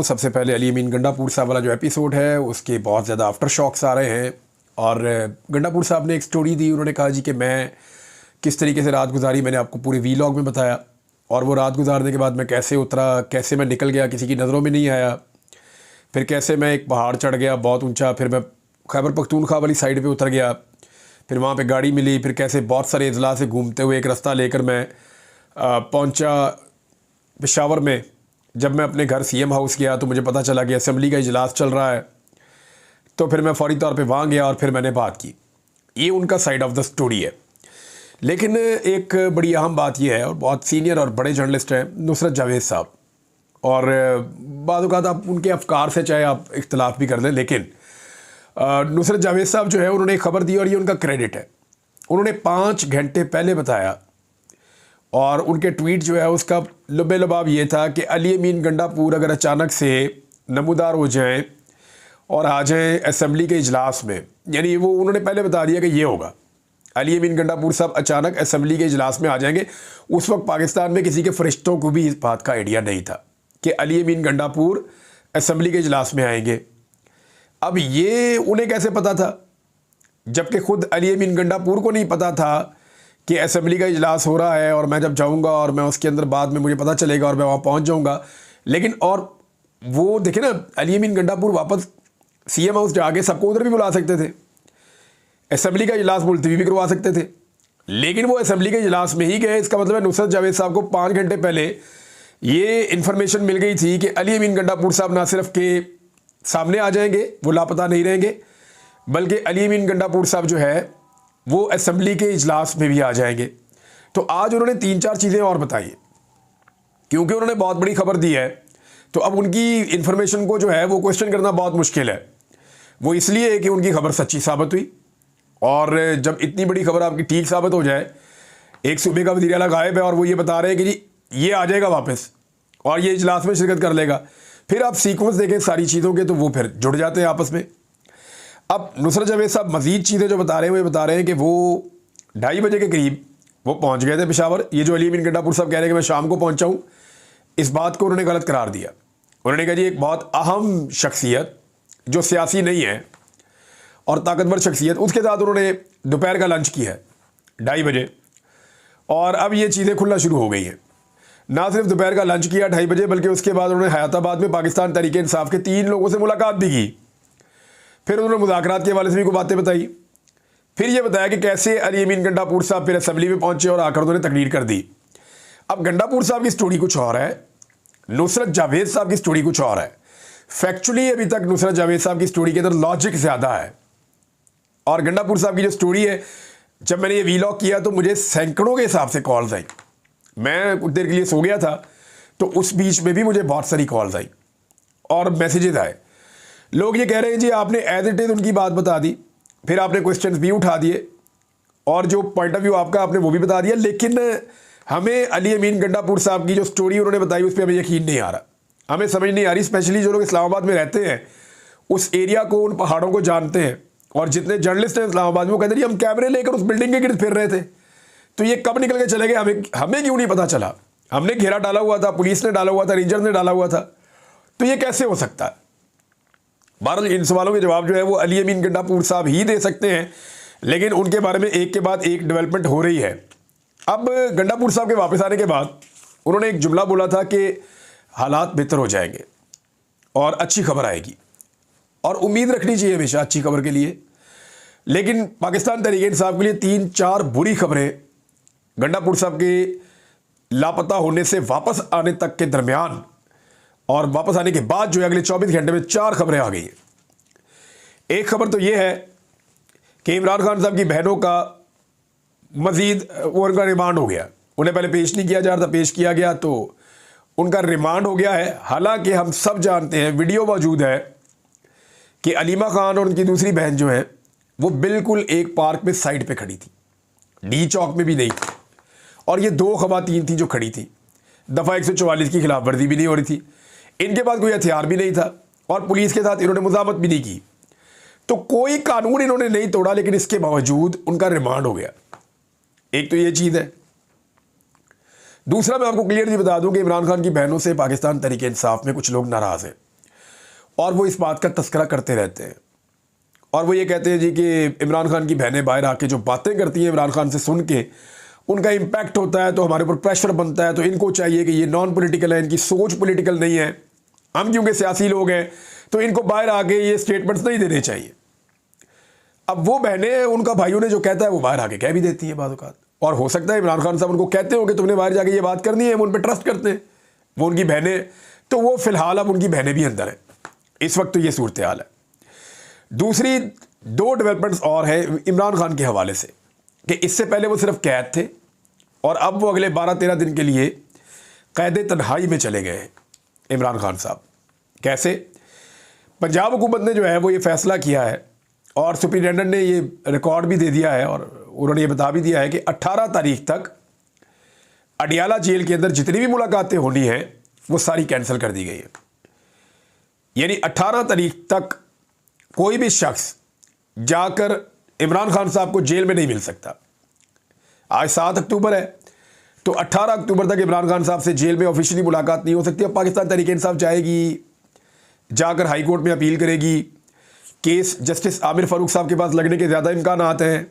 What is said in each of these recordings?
सबसे पहले अली अमीन गंडापुर साहब वाला जो एपिसोड है उसके बहुत ज़्यादा आफ्टर शॉक्स आ रहे हैं। और गंडापुर साहब ने एक स्टोरी दी। उन्होंने कहा जी कि मैं किस तरीके से रात गुजारी, मैंने आपको पूरे वीलॉग में बताया। और वो रात गुजारने के बाद मैं कैसे उतरा, कैसे मैं निकल गया, किसी की नज़रों में नहीं आया। फिर कैसे मैं एक पहाड़ चढ़ गया बहुत ऊंचा, फिर मैं खैबर पख्तूनख्वा वाली साइड पे उतर गया, फिर वहाँ पे गाड़ी मिली, फिर कैसे बहुत सारे अजला से घूमते हुए एक रास्ता लेकर मैं पहुँचा पेशावर में। जब मैं अपने घर सीएम हाउस गया तो मुझे पता चला कि असेंबली का इजलास चल रहा है। तो फिर मैं फौरी तौर पे वहाँ गया और फिर मैंने बात की। ये उनका साइड ऑफ द स्टोरी है। लेकिन एक बड़ी अहम बात यह है, और बहुत सीनियर और बड़े जर्नलिस्ट हैं नुसरत जावेद साहब, और बाद औक़ात आप उनके अफकार से चाहे आप इख्तलाफ भी कर लें, लेकिन नुसरत जावेद साहब जो है उन्होंने एक ख़बर दी और ये उनका क्रेडिट है। उन्होंने 5 घंटे पहले बताया, और उनके ट्वीट जो है उसका लुबे लबाब ये था कि अली अमीन गंडापुर अगर अचानक से नमूदार हो जाएं और आ जाएं असेंबली के इजलास में, यानी वो उन्होंने पहले बता दिया कि ये होगा, अली अमीन गंडापुर साहब अचानक असेंबली के इजलास में आ जाएंगे। उस वक्त पाकिस्तान में किसी के फरिश्तों को भी इस बात का आइडिया नहीं था कि अली अमीन गंडापुर असेंबली के इजलास में आएंगे। अब ये उन्हें कैसे पता था, जबकि खुद अली अमीन गंडापुर को नहीं पता था कि असेंबली का इजलास हो रहा है और मैं जब जाऊंगा और मैं उसके अंदर बाद में मुझे पता चलेगा और मैं वहाँ पहुँच जाऊंगा। लेकिन और वो देखे ना, अली अमीन गंडापुर वापस सीएम हाउस जाके सबको उधर भी बुला सकते थे, असेंबली का इजलास मुलतवी भी करवा सकते थे, लेकिन वो असेंबली के इजलास में ही गए। इसका मतलब है नुसरत जावेद साहब को 5 घंटे पहले ये इन्फॉर्मेशन मिल गई थी कि अली अमीन गंडापुर साहब ना सिर्फ के सामने आ जाएंगे, वो लापता नहीं रहेंगे, बल्कि अली अमीन गंडापुर साहब जो है वो असेंबली के इजलास में भी आ जाएंगे। तो आज उन्होंने 3-4 चीज़ें और बताई, क्योंकि उन्होंने बहुत बड़ी खबर दी है। तो अब उनकी इन्फॉर्मेशन को जो है वो क्वेश्चन करना बहुत मुश्किल है। वो इसलिए कि उनकी खबर सच्ची साबित हुई, और जब इतनी बड़ी खबर आपकी ठीक साबित हो जाए, एक सूबे का वज़ीर आला गायब है और वो ये बता रहे हैं कि जी ये आ जाएगा वापस और ये इजलास में शिरकत कर लेगा, फिर आप सीक्वेंस देखें सारी चीज़ों के तो वो फिर जुड़ जाते हैं आपस में। अब नुसरत जावेद साहब मज़ीद चीज़ें जो बता रहे हैं वो ये बता रहे हैं कि वो 2:30 बजे के करीब वो पहुंच गए थे पेशावर। ये जो अली अमीन गंडापुर साहब कह रहे हैं कि मैं शाम को पहुंचा हूं, इस बात को उन्होंने गलत करार दिया। उन्होंने कहा जी एक बहुत अहम शख्सियत जो सियासी नहीं है और ताकतवर शख्सियत, उसके साथ उन्होंने दोपहर का लंच किया है 2:30 बजे, और अब ये चीज़ें खुलना शुरू हो गई हैं। ना सिर्फ दोपहर का लंच किया 2:30 बजे, बल्कि उसके बाद उन्होंने हयाताबाद में पाकिस्तान तहरीक इंसाफ के 3 लोगों से मुलाकात भी की। फिर उन्होंने मुज़ाकरात के हवाले से भी कोई बातें बताई। फिर ये बताया कि कैसे अली अमीन गंडापुर साहब फिर असेंबली में पहुंचे और आकर उन्होंने तकरीर कर दी। अब गंडापुर साहब की स्टोरी कुछ और है, नुसरत जावेद साहब की स्टोरी कुछ और है। फैक्चुअली अभी तक नुसरत जावेद साहब की स्टोरी के अंदर लॉजिक ज़्यादा है, और गंडापुर साहब की जो स्टोरी है, जब मैंने ये वीलॉग किया तो मुझे सैकड़ों के हिसाब से कॉल्स आई। मैं कुछ देर के लिए सो गया था, तो उस बीच में भी मुझे बहुत सारी कॉल्स आई और मैसेजेस आए। लोग ये कह रहे हैं जी आपने एज इट इज़ उनकी बात बता दी, फिर आपने क्वेश्चंस भी उठा दिए और जो पॉइंट ऑफ व्यू आपका आपने वो भी बता दिया, लेकिन हमें अली अमीन गंडापुर साहब की जो स्टोरी उन्होंने बताई उस पर हमें यकीन नहीं आ रहा, हमें समझ नहीं आ रही। स्पेशली जो लोग इस्लामाबाद में रहते हैं, उस एरिया को, उन पहाड़ों को जानते हैं, और जितने जर्नलिस्ट हैं इस्लामाबाद में वो कहते हैं जी हम कैमरे लेकर उस बिल्डिंग के गिर्द फिर रहे थे, तो ये कब निकल के चले गए, हमें क्यों नहीं पता चला। हमने घेरा डाला हुआ था, पुलिस ने डाला हुआ था, रेंजर ने डाला हुआ था, तो ये कैसे हो सकता है। बहरहाल इन सवालों के जवाब जो है वो अली अमीन गंडापुर साहब ही दे सकते हैं, लेकिन उनके बारे में एक के बाद एक डेवलपमेंट हो रही है। अब गंडापुर साहब के वापस आने के बाद उन्होंने एक जुमला बोला था कि हालात बेहतर हो जाएंगे और अच्छी खबर आएगी, और उम्मीद रखनी चाहिए हमेशा अच्छी खबर के लिए। लेकिन पाकिस्तान तहरीक इंसाफ के लिए 3-4 बुरी खबरें गंडापुर साहब के लापता होने से वापस आने तक के दरमियान और वापस आने के बाद जो है अगले 24 घंटे में 4 खबरें आ गई हैं। एक खबर तो ये है कि इमरान खान साहब की बहनों का मजीद उनका रिमांड हो गया। उन्हें पहले पेश नहीं किया जा रहा था, पेश किया गया तो उनका रिमांड हो गया है। हालांकि हम सब जानते हैं, वीडियो मौजूद है, कि अलीमा खान और उनकी दूसरी बहन जो है वो बिल्कुल एक पार्क में साइड पे खड़ी थी, डी चौक में भी नहीं थी, और ये 2 खवातीन थी जो खड़ी थी। दफ़ा 144 की खिलाफ वर्जी भी नहीं हो रही थी, इनके पास कोई हथियार भी नहीं था, और पुलिस के साथ इन्होंने मुज़ामत भी नहीं की, तो कोई कानून इन्होंने नहीं तोड़ा, लेकिन इसके बावजूद उनका रिमांड हो गया। एक तो ये चीज़ है। दूसरा, मैं आपको क्लियरली बता दूं कि इमरान खान की बहनों से पाकिस्तान तहरीक इंसाफ में कुछ लोग नाराज़ हैं। और वो इस बात का तस्करा करते रहते हैं और वो ये कहते हैं जी कि इमरान खान की बहनें बाहर आके जो बातें करती हैं इमरान खान से सुन के उनका इम्पैक्ट होता है, तो हमारे ऊपर प्रेशर बनता है, तो इनको चाहिए कि ये नॉन पॉलिटिकल है, इनकी सोच पॉलिटिकल नहीं है, हम क्योंकि सियासी लोग हैं तो इनको बाहर आके ये स्टेटमेंट्स नहीं देने चाहिए। अब वो बहनें उनका भाइयों ने जो कहता है वो बाहर आके कह भी देती है बाद औक़ात, और हो सकता है इमरान खान साहब उनको कहते हो कि तुमने बाहर जाके ये बात करनी है, वो उन पर ट्रस्ट करते हैं, वो उनकी बहनें, तो वो फिलहाल अब उनकी बहनें भी अंदर हैं इस वक्त, तो ये सूरत हाल है। दूसरी 2 डेवलपमेंट्स और है इमरान खान के हवाले से कि इससे पहले वो सिर्फ कैद थे और अब वो अगले 12-13 दिन के लिए कैद तन्हाई में चले गए हैं इमरान खान साहब। कैसे? पंजाब हुकूमत ने जो है वो ये फैसला किया है और सुप्रिटेंडेंट ने ये रिकॉर्ड भी दे दिया है और उन्होंने ये बता भी दिया है कि 18 तारीख तक अडियाला जेल के अंदर जितनी भी मुलाकातें होनी हैं वो सारी कैंसिल कर दी गई है। यानी 18 तारीख तक कोई भी शख्स जाकर इमरान खान साहब को जेल में नहीं मिल सकता। आज 7 अक्टूबर है, तो 18 अक्टूबर तक इमरान खान साहब से जेल में ऑफिशियली मुलाकात नहीं हो सकती। अब पाकिस्तान तहरीक इंसाफ जाएगी, जाकर हाई कोर्ट में अपील करेगी, केस जस्टिस आमिर फारूक साहब के पास लगने के ज़्यादा इम्कान आते हैं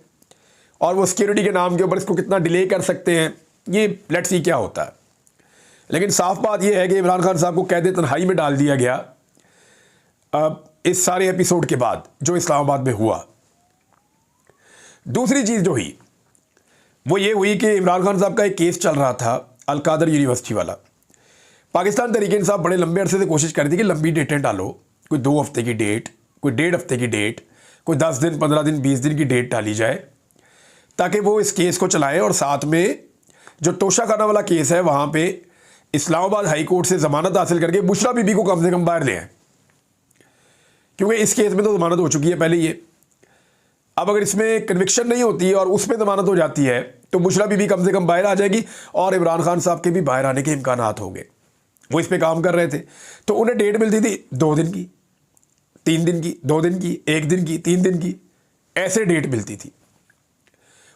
और वो सिक्योरिटी के नाम के ऊपर इसको कितना डिले कर सकते हैं, ये लेट्स सी क्या होता है। लेकिन साफ बात यह है कि इमरान खान साहब को कैद तन्हाई में डाल दिया गया अब इस सारे एपिसोड के बाद जो इस्लामाबाद में हुआ। दूसरी चीज़ जो हुई वो ये हुई कि इमरान खान साहब का एक केस चल रहा था अल-कादर यूनिवर्सिटी वाला। पाकिस्तान तहरीक इंसाफ बड़े लंबे अरसे से कोशिश कर रही थी कि लंबी डेटें डालो, कोई 2 हफ्ते की डेट, कोई 1.5 हफ्ते की डेट, कोई 10 दिन, 15 दिन, 20 दिन की डेट डाली जाए ताकि वो इस केस को चलाएं और साथ में जो तोशाखाना वाला केस है वहाँ पे इस्लामाबाद हाई कोर्ट से ज़मानत हासिल करके बुशरा बीबी को कम से कम बाहर ले आए, क्योंकि इस केस में तो ज़मानत हो चुकी है पहले ये। अब अगर इसमें कन्विक्शन नहीं होती और उसमें ज़मानत हो जाती है तो बुशरा बीबी कम से कम बाहर आ जाएगी और इमरान खान साहब के भी बाहर आने के इम्कानात होंगे। वो इस पे काम कर रहे थे, तो उन्हें डेट मिलती थी 2 दिन की, 3 दिन की, 2 दिन की, 1 दिन की, 3 दिन की, ऐसे डेट मिलती थी।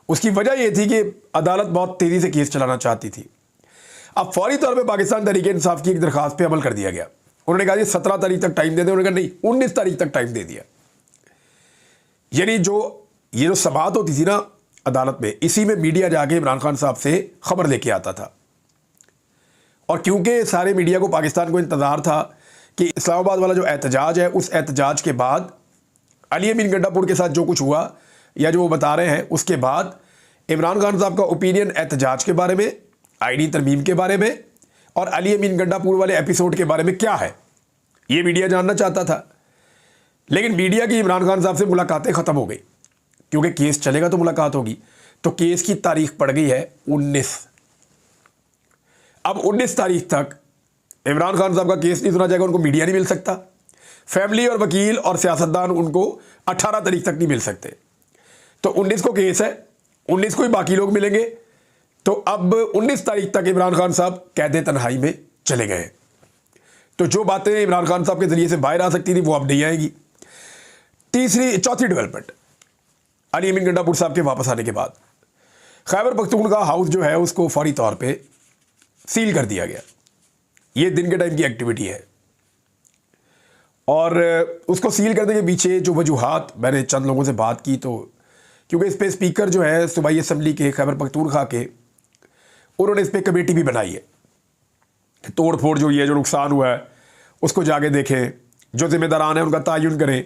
उसकी वजह यह थी कि अदालत बहुत तेज़ी से केस चलाना चाहती थी। अब फौरी तौर पे पाकिस्तान तहरीक इंसाफ की एक दरख्वास्त पे अमल कर दिया गया। उन्होंने कहा जी 17 तारीख तक टाइम दे दें, उन्होंने कहा नहीं 19 तारीख तक टाइम दे दिया। यानी ये जो समाअत होती थी ना अदालत में, इसी में मीडिया जाके इमरान खान साहब से खबर लेके आता था और क्योंकि सारे मीडिया को पाकिस्तान को इंतज़ार था कि इस्लामाबाद वाला जो एहतजाज है उस एहतजाज के बाद अली अमीन गंडापुर के साथ जो कुछ हुआ या जो वो बता रहे हैं उसके बाद इमरान खान साहब का ओपिनियन एहतजाज के बारे में, आईनी तरमीम के बारे में और अली अमीन गंडापुर वाले एपिसोड के बारे में क्या है, ये मीडिया जानना चाहता था। लेकिन मीडिया की इमरान खान साहब से मुलाकातें ख़त्म हो गई, क्योंकि केस चलेगा तो मुलाकात होगी। तो केस की तारीख पड़ गई है 19। अब 19 तारीख तक इमरान खान साहब का केस नहीं सुना जाएगा, उनको मीडिया नहीं मिल सकता, फैमिली और वकील और सियासतदान उनको 18 तारीख तक नहीं मिल सकते। तो 19 को केस है, 19 को ही बाकी लोग मिलेंगे। तो अब 19 तारीख तक इमरान खान साहब कैद तन्हाई में चले गए। तो जो बातें इमरान खान साहब के जरिए से बाहर आ सकती थी वो अब नहीं आएगी। चौथी डेवलपमेंट, अली अमीन गंडापुर साहब के वापस आने के बाद खैबर पख्तूनख्वा हाउस जो है उसको फौरी तौर पे सील कर दिया गया। ये दिन के टाइम की एक्टिविटी है और उसको सील करने के पीछे जो वजूहात, मैंने चंद लोगों से बात की तो क्योंकि इस पर स्पीकर जो है सूबाई असम्बली के खैबर पख्तूनख्वा के, उन्होंने इस पर कमेटी भी बनाई है। तोड़ फोड़ जो ये जो नुकसान हुआ है उसको जाके देखें, जो जिम्मेदारान हैं उनका तयन करें।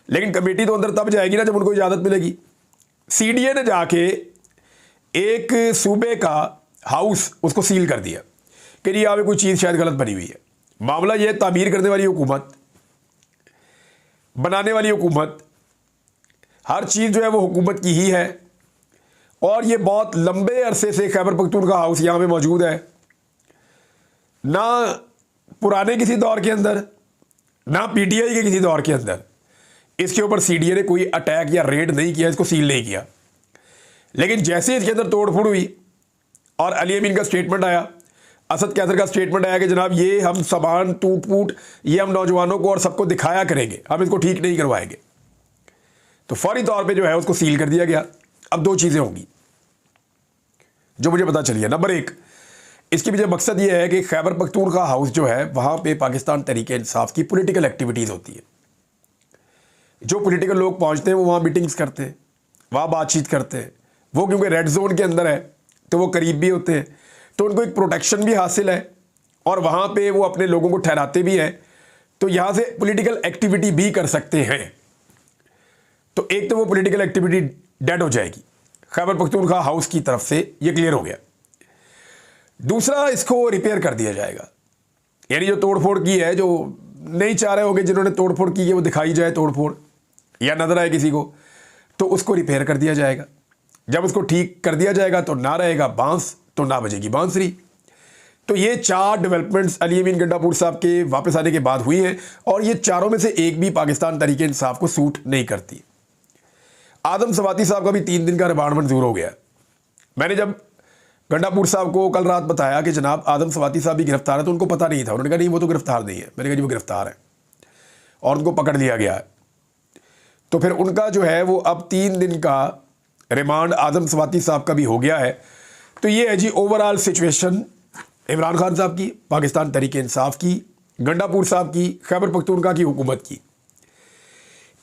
लेकिन कमेटी तो अंदर तब जाएगी ना जब उनको इजाज़त मिलेगी। सीडीए ने जाके एक सूबे का हाउस उसको सील कर दिया कि जी यहाँ पे कोई चीज़ शायद गलत बनी हुई है। मामला ये तामीर करने वाली हुकूमत, बनाने वाली हुकूमत, हर चीज़ जो है वो हुकूमत की ही है और ये बहुत लंबे अरसे से खैबर पख्तूनख्वा हाउस यहाँ पे मौजूद है। ना पुराने किसी दौर के अंदर, ना पीटीआई के किसी दौर के अंदर इसके ऊपर सीडीए ने कोई अटैक या रेड नहीं किया, इसको सील नहीं किया। लेकिन जैसे इसके अंदर तोड़फोड़ हुई और अली अमीन का स्टेटमेंट आया, असद कैसर का स्टेटमेंट आया कि जनाब ये हम सामान टूट फूट ये हम नौजवानों को और सबको दिखाया करेंगे, हम इसको ठीक नहीं करवाएंगे, तो फौरी तौर पे जो है उसको सील कर दिया गया। अब 2 चीज़ें होंगी जो मुझे पता चली है। नंबर 1, इसके पीछे मकसद ये है कि खैबर पख्तूनख्वा हाउस जो है वहाँ पे पाकिस्तान तहरीक-ए-इंसाफ की पॉलिटिकल एक्टिविटीज़ होती है। जो पॉलिटिकल लोग पहुँचते हैं वो वहाँ मीटिंग्स करते हैं, वहाँ बातचीत करते हैं। वो क्योंकि रेड जोन के अंदर है तो वो करीब भी होते हैं, तो उनको एक प्रोटेक्शन भी हासिल है और वहाँ पे वो अपने लोगों को ठहराते भी हैं, तो यहाँ से पॉलिटिकल एक्टिविटी भी कर सकते हैं। तो एक तो वो पॉलिटिकल एक्टिविटी डेड हो जाएगी खैबर पख्तूनख्वा हाउस की तरफ से, ये क्लियर हो गया। दूसरा, इसको रिपेयर कर दिया जाएगा, यानी जो तोड़फोड़ की है, जो नहीं चाह रहे होंगे जिन्होंने तोड़फोड़ की है वो दिखाई जाए तोड़फोड़ या नजर आए किसी को, तो उसको रिपेयर कर दिया जाएगा। जब उसको ठीक कर दिया जाएगा तो ना रहेगा बांस तो ना बजेगी बांसुरी। तो ये 4 डेवलपमेंट्स अली अमीन गंडापुर साहब के वापस आने के बाद हुई हैं और ये चारों में से एक भी पाकिस्तान तहरीक-ए-इंसाफ को सूट नहीं करती। आदम सवाती साहब का भी 3 दिन का रिमांड मंजूर हो गया। मैंने जब गंडापुर साहब को कल रात बताया कि जनाब आदम सवाती साहब भी गिरफ्तार है, तो उनको पता नहीं था। उन्होंने कहा नहीं वो तो गिरफ्तार नहीं है। मैंने कहा जी वो गिरफ्तार है और उनको पकड़ लिया गया है। तो फिर उनका जो है वो अब 3 दिन का रिमांड आदम सवाती साहब का भी हो गया है। तो ये है जी ओवरऑल सिचुएशन इमरान खान साहब की, पाकिस्तान तहरीक-ए-इंसाफ की, गंडापुर साहब की, खैबर पख्तूनख्वा की हुकूमत की।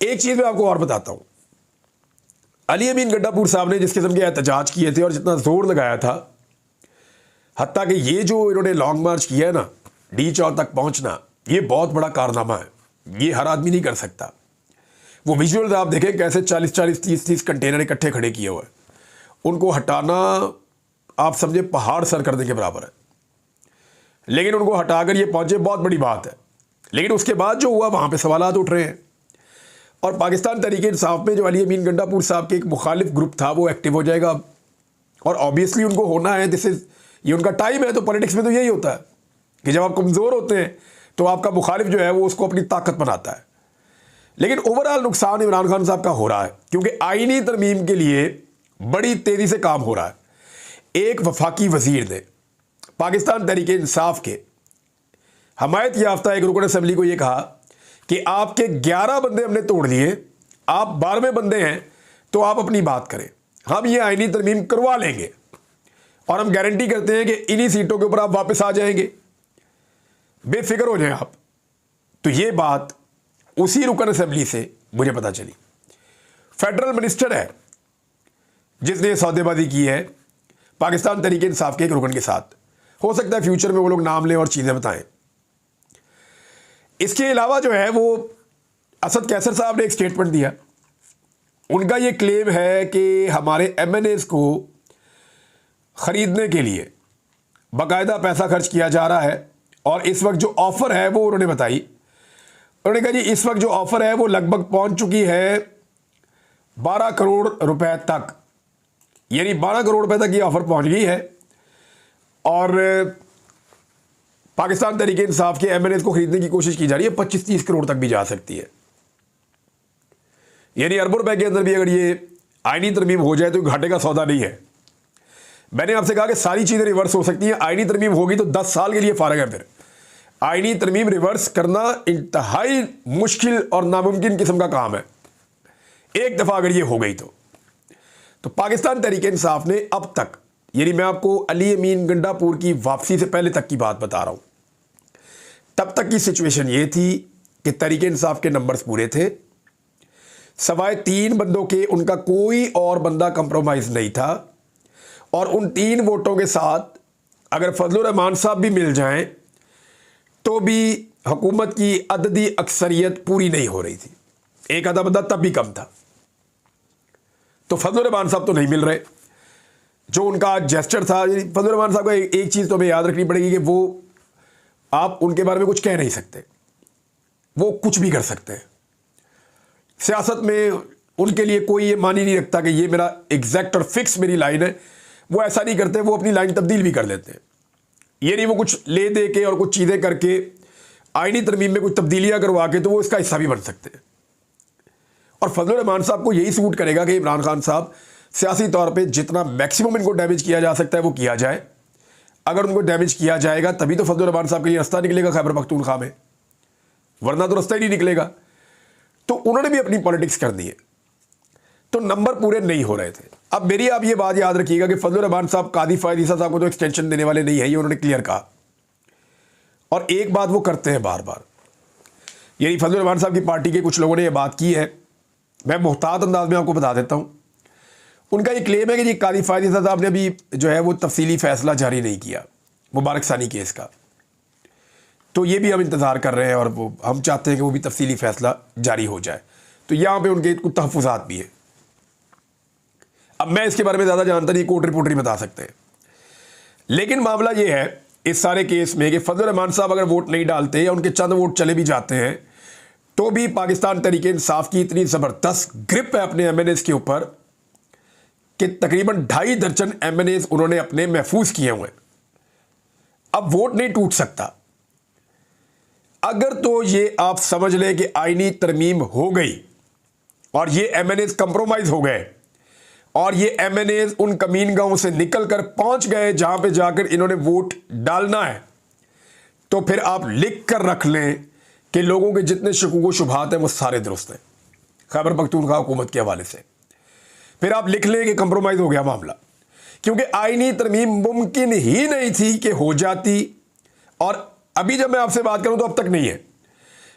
एक चीज़ मैं आपको और बताता हूँ, अली अमीन गंडापुर साहब ने जिस किस्म के एहतजाज किए थे और जितना जोर लगाया था, हत्ता कि ये जो इन्होंने लॉन्ग मार्च किया है ना, डी चौक तक पहुँचना, ये बहुत बड़ा कारनामा है, ये हर आदमी नहीं कर सकता। वो विजुअल्स आप देखें कैसे 40-40, 30-30 कंटेनर इकट्ठे खड़े किए हुए हैं। उनको हटाना आप समझे पहाड़ सर करने के बराबर है, लेकिन उनको हटाकर ये पहुंचे बहुत बड़ी बात है। लेकिन उसके बाद जो हुआ वहाँ पे सवालात उठ रहे हैं और पाकिस्तान तहरीक-ए-इंसाफ में जो अली अमीन गंडापुर साहब के एक मुखालिफ ग्रुप था वो एक्टिव हो जाएगा और ऑब्वियसली उनको होना है। ये उनका टाइम है। तो पॉलिटिक्स में तो यही होता है कि जब आप कमज़ोर होते हैं तो आपका मुखालिफ जो है वो उसको अपनी ताकत बनाता है। लेकिन ओवरऑल नुकसान इमरान खान साहब का हो रहा है क्योंकि आईनी तरमीम के लिए बड़ी तेज़ी से काम हो रहा है। एक वफाकी वजीर ने पाकिस्तान तहरीक-ए-इंसाफ के हमायत याफ्ता एक रुकन असम्बली को यह कहा कि आपके 11 बंदे हमने तोड़ लिए, आप 12वें बंदे हैं, तो आप अपनी बात करें, हम ये आईनी तरमीम करवा लेंगे और हम गारंटी करते हैं कि इन्हीं सीटों के ऊपर आप वापस आ जाएंगे, बेफिक्र हो जाएं आप। तो ये बात उसी रुकन असम्बली से मुझे पता चली। फेडरल मिनिस्टर है जिसने सौदेबाजी की है पाकिस्तान तहरीक-ए-इंसाफ के एक रुकन के साथ। हो सकता है फ्यूचर में वो लोग नाम लें और चीज़ें बताएं। इसके अलावा जो है वो असद कैसर साहब ने एक स्टेटमेंट दिया। उनका ये क्लेम है कि हमारे MNAs को ख़रीदने के लिए बाकायदा पैसा खर्च किया जा रहा है और इस वक्त जो ऑफ़र है वो उन्होंने बताई। उन्होंने कहा जी इस वक्त जो ऑफ़र है वो लगभग पहुंच चुकी है 12 करोड़ रुपए तक, यानी 12 करोड़ रुपए तक ये ऑफ़र पहुंच गई है और पाकिस्तान तहरीक-ए-इंसाफ के MNAs को खरीदने की कोशिश की जा रही है। 25-30 करोड़ तक भी जा सकती है, यानी अरबों रुपए के अंदर भी अगर ये आईनी तरमीम हो जाए तो घाटे का सौदा नहीं है। मैंने आपसे कहा कि सारी चीज़ें रिवर्स हो सकती हैं। आईनी तरमीम होगी तो 10 साल के लिए फारग है। फिर आईनी तरमीम रिवर्स करना इंतहाई मुश्किल और नामुमकिन किस्म का काम है। एक दफ़ा अगर ये हो गई तो पाकिस्तान तहरीक-ए-इंसाफ ने अब तक, यानी मैं आपको अली अमीन गंडापुर की वापसी से पहले तक की बात बता रहा हूँ, तब तक की सिचुएशन ये थी कि तहरीक-ए-इंसाफ के नंबर्स पूरे थे, सवाए 3 बंदों के उनका कोई और बंदा कंप्रोमाइज़ नहीं था और उन 3 वोटों के साथ अगर फजलुर रहमान साहब भी मिल जाएं तो भी हुकूमत की अददी अक्सरियत पूरी नहीं हो रही थी। एक आधा बंदा तब भी कम था। तो फजलुर रहमान साहब तो नहीं मिल रहे, जो उनका जेस्चर था। फजलुर रहमान साहब का एक चीज़ तो हमें याद रखनी पड़ेगी कि वो, आप उनके बारे में कुछ कह नहीं सकते, वो कुछ भी कर सकते हैं। सियासत में उनके लिए कोई ये मान ही नहीं रखता कि ये मेरा एग्जैक्ट और फिक्स मेरी लाइन है। वो ऐसा नहीं करते, वो अपनी लाइन तब्दील भी कर लेते हैं। ये नहीं वो कुछ ले दे के और कुछ चीज़ें करके आईनी तरमीम में कुछ तब्दीलियाँ करवा के तो वो इसका हिस्सा भी बन सकते हैं। और फजलुर रहमान साहब को यही सूट करेगा कि इमरान खान साहब सियासी तौर पे जितना मैक्सिमम इनको डैमेज किया जा सकता है वो किया जाए। अगर उनको डैमेज किया जाएगा तभी तो फजलुर रहमान साहब के लिए रास्ता निकलेगा खैबर पख्तूनख्वा में, वरना तो रास्ता ही नहीं निकलेगा। तो उन्होंने भी अपनी पॉलिटिक्स कर दी है। तो नंबर पूरे नहीं हो रहे थे। अब मेरी आप ये बात याद रखिएगा कि फजलुर रहमान साहब कादी फायद ईसा साहब को तो एक्सटेंशन देने वाले नहीं है, ये उन्होंने क्लियर कहा। और एक बात वो करते हैं बार बार, यानी फजलुर रहमान साहब की पार्टी के कुछ लोगों ने ये बात की है, मैं मुहतात अंदाज में आपको बता देता हूँ। उनका ये क्लेम है कि जी कादी फायद ईसा साहब ने अभी जो है वो तफसीली फैसला जारी नहीं किया मुबारक सानी केस का, तो ये भी हम इंतज़ार कर रहे हैं और वो हम चाहते हैं कि वो भी तफसीली फ़ैसला जारी हो जाए। तो यहाँ पे उनके कुछ तहफ़्फ़ुज़ात भी हैं। अब मैं इसके बारे में ज़्यादा जानता नहीं, कोर्ट रिपोर्टर ही बता सकते हैं। लेकिन मामला ये है इस सारे केस में कि फजलुर रहमान साहब अगर वोट नहीं डालते या उनके चंद वोट चले भी जाते हैं तो भी पाकिस्तान तहरीक इंसाफ की इतनी ज़बरदस्त ग्रिप है अपने MNAs के ऊपर कि तकरीबन 2.5 दर्जन MNAs उन्होंने अपने महफूज किए हुए हैं। अब वोट नहीं टूट सकता। अगर तो ये आप समझ लें कि आईनी तरमीम हो गई और ये MNAs कंप्रोमाइज हो गए और ये MNAs उन कमीन गांवों से निकल कर पहुंच गए जहां पे जाकर इन्होंने वोट डालना है, तो फिर आप लिख कर रख लें कि लोगों के जितने शकूक व शुबहात हैं वो सारे दुरुस्त हैं खैबर पख्तूनख्वा हुकूमत के हवाले से। फिर आप लिख लें कि कंप्रोमाइज हो गया मामला, क्योंकि आईनी तरमीम मुमकिन ही नहीं थी कि हो जाती। और अभी जब मैं आपसे बात करूं तो अब तक नहीं है,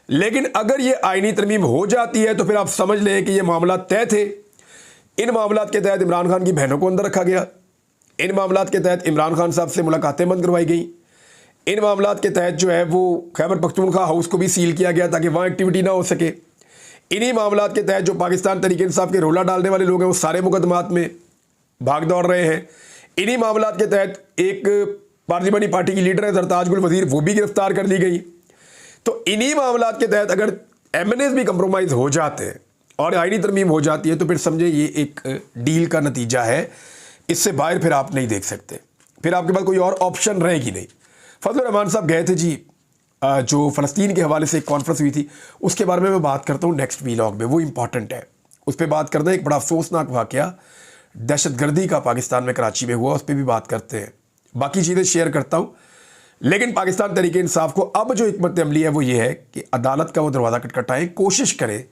लेकिन अगर ये आईनी तरमीम हो जाती है तो फिर आप समझ लें कि ये मामला तय थे। इन मामलात के तहत इमरान खान की बहनों को अंदर रखा गया, इन मामलात के तहत इमरान खान साहब से मुलाकातें बंद करवाई गई, इन मामलात के तहत जो है वो खैबर पख्तूनख्वा हाउस को भी सील किया गया ताकि वहाँ एक्टिविटी ना हो सके। इन्हीं मामलात के तहत जो पाकिस्तान तहरीक इंसाफ के रोला डालने वाले लोग हैं वो सारे मुकदमात में भाग दौड़ रहे हैं। इन्हीं मामलात के तहत एक पार्लियामेंटी पार्टी की लीडर है सरताज गुल वजीर, वो भी गिरफ्तार कर ली गई। तो इन्हीं मामलात के तहत अगर MNAs भी कंप्रोमाइज़ हो जाते हैं और आईनी तरमीम हो जाती है तो फिर समझे ये एक डील का नतीजा है। इससे बाहर फिर आप नहीं देख सकते, फिर आपके पास कोई और ऑप्शन रहेगी नहीं। फजलुर रहमान साहब गए थे जी, जो फ़लस्तीन के हवाले से एक कॉन्फ्रेंस हुई थी, उसके बारे में मैं बात करता हूँ नेक्स्ट वीलॉग में, वो इंपॉर्टेंट है, उस पर बात करते हैं। एक बड़ा अफसोसनाक वाक़या दहशतगर्दी का पाकिस्तान में कराची में हुआ, उस पर भी बात करते हैं। बाकी चीज़ें शेयर करता हूँ, लेकिन पाकिस्तान तहरीक इंसाफ को अब जो हिकमत अमली है वो ये है कि अदालत का वो दरवाज़ा खटखटाएं, कोशिश करें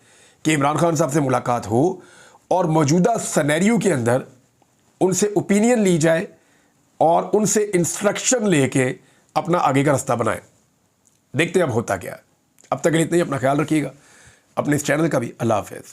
कि इमरान खान साहब से मुलाकात हो और मौजूदा सिनेरियो के अंदर उनसे ओपिनियन ली जाए और उनसे इंस्ट्रक्शन लेके अपना आगे का रास्ता बनाएं। देखते हैं अब होता क्या है। अब तक के लिए इतना ही, अपना ख्याल रखिएगा, अपने इस चैनल का भी। अल्लाह हाफ़िज़।